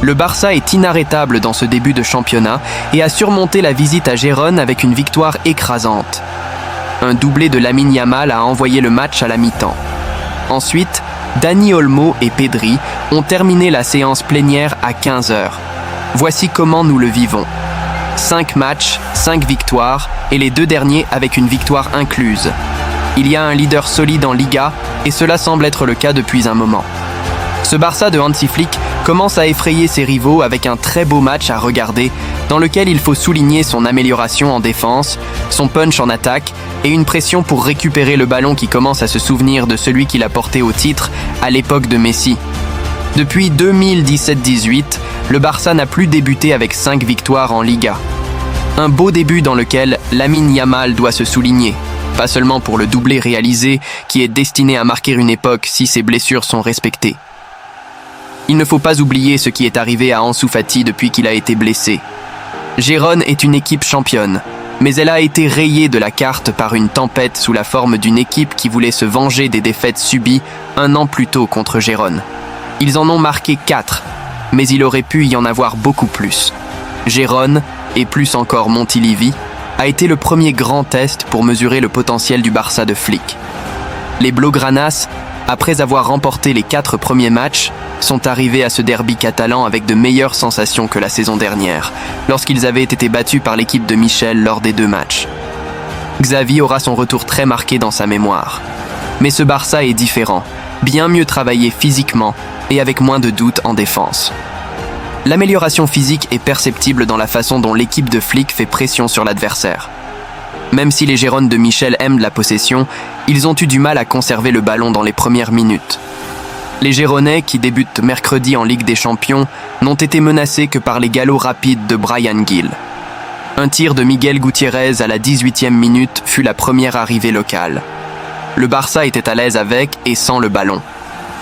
Le Barça est inarrêtable dans ce début de championnat et a surmonté la visite à Gérone avec une victoire écrasante. Un doublé de Lamine Yamal a envoyé le match à la mi-temps. Ensuite, Dani Olmo et Pedri ont terminé la séance plénière à 15h. Voici comment nous le vivons. 5 matchs, 5 victoires et les 2 derniers avec une victoire incluse. Il y a un leader solide en Liga et cela semble être le cas depuis un moment. Ce Barça de Hansi Flick commence à effrayer ses rivaux avec un très beau match à regarder dans lequel il faut souligner son amélioration en défense, son punch en attaque et une pression pour récupérer le ballon qui commence à se souvenir de celui qui l'a porté au titre à l'époque de Messi. Depuis 2017-18, le Barça n'a plus débuté avec 5 victoires en Liga. Un beau début dans lequel Lamine Yamal doit se souligner, pas seulement pour le doublé réalisé qui est destiné à marquer une époque si ses blessures sont respectées. Il ne faut pas oublier ce qui est arrivé à Ansu Fati depuis qu'il a été blessé. Gérone est une équipe championne, mais elle a été rayée de la carte par une tempête sous la forme d'une équipe qui voulait se venger des défaites subies un an plus tôt contre Gérone. Ils en ont marqué 4, mais il aurait pu y en avoir beaucoup plus. Gérone, et plus encore Montilivi, a été le premier grand test pour mesurer le potentiel du Barça de Flick. Les Blaugranas, après avoir remporté les 4 premiers matchs, sont arrivés à ce derby catalan avec de meilleures sensations que la saison dernière, lorsqu'ils avaient été battus par l'équipe de Michel lors des 2 matchs. Xavi aura son retour très marqué dans sa mémoire. Mais ce Barça est différent, bien mieux travaillé physiquement et avec moins de doutes en défense. L'amélioration physique est perceptible dans la façon dont l'équipe de Flick fait pression sur l'adversaire. Même si les Gérones de Michel aiment la possession, ils ont eu du mal à conserver le ballon dans les premières minutes. Les Géronais, qui débutent mercredi en Ligue des Champions, n'ont été menacés que par les galops rapides de Bryan Gil. Un tir de Miguel Gutiérrez à la 18e minute fut la première arrivée locale. Le Barça était à l'aise avec et sans le ballon.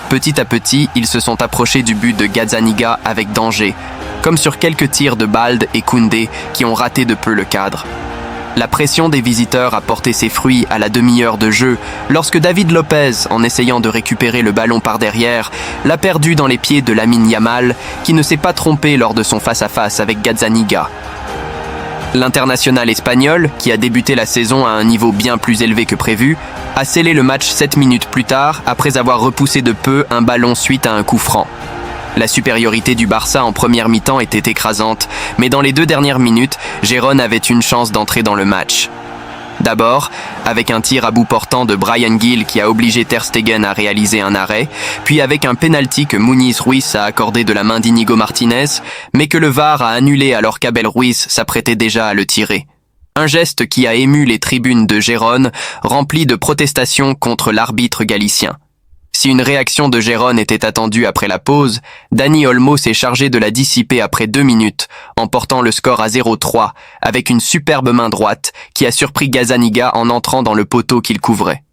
Petit à petit, ils se sont approchés du but de Gazzaniga avec danger, comme sur quelques tirs de Balde et Koundé qui ont raté de peu le cadre. La pression des visiteurs a porté ses fruits à la demi-heure de jeu lorsque David Lopez, en essayant de récupérer le ballon par derrière, l'a perdu dans les pieds de Lamine Yamal, qui ne s'est pas trompé lors de son face-à-face avec Gazzaniga. L'international espagnol, qui a débuté la saison à un niveau bien plus élevé que prévu, a scellé le match 7 minutes plus tard après avoir repoussé de peu un ballon suite à un coup franc. La supériorité du Barça en première mi-temps était écrasante, mais dans les 2 dernières minutes, Gérone avait une chance d'entrer dans le match. D'abord, avec un tir à bout portant de Bryan Gil qui a obligé Ter Stegen à réaliser un arrêt, puis avec un pénalty que Muniz Ruiz a accordé de la main d'Inigo Martinez, mais que le VAR a annulé alors qu'Abel Ruiz s'apprêtait déjà à le tirer. Un geste qui a ému les tribunes de Gérone, remplies de protestations contre l'arbitre galicien. Si une réaction de Gérone était attendue après la pause, Dani Olmo s'est chargé de la dissiper après 2 minutes, en portant le score à 0-3, avec une superbe main droite qui a surpris Gazzaniga en entrant dans le poteau qu'il couvrait.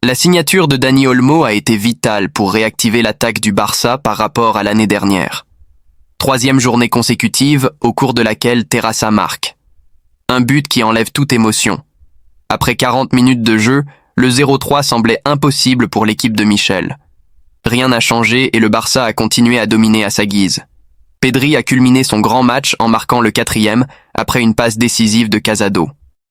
La signature de Dani Olmo a été vitale pour réactiver l'attaque du Barça par rapport à l'année dernière. 3e journée consécutive, au cours de laquelle Terrassa marque. Un but qui enlève toute émotion. Après 40 minutes de jeu, le 0-3 semblait impossible pour l'équipe de Michel. Rien n'a changé et le Barça a continué à dominer à sa guise. Pedri a culminé son grand match en marquant le 4e après une passe décisive de Casado.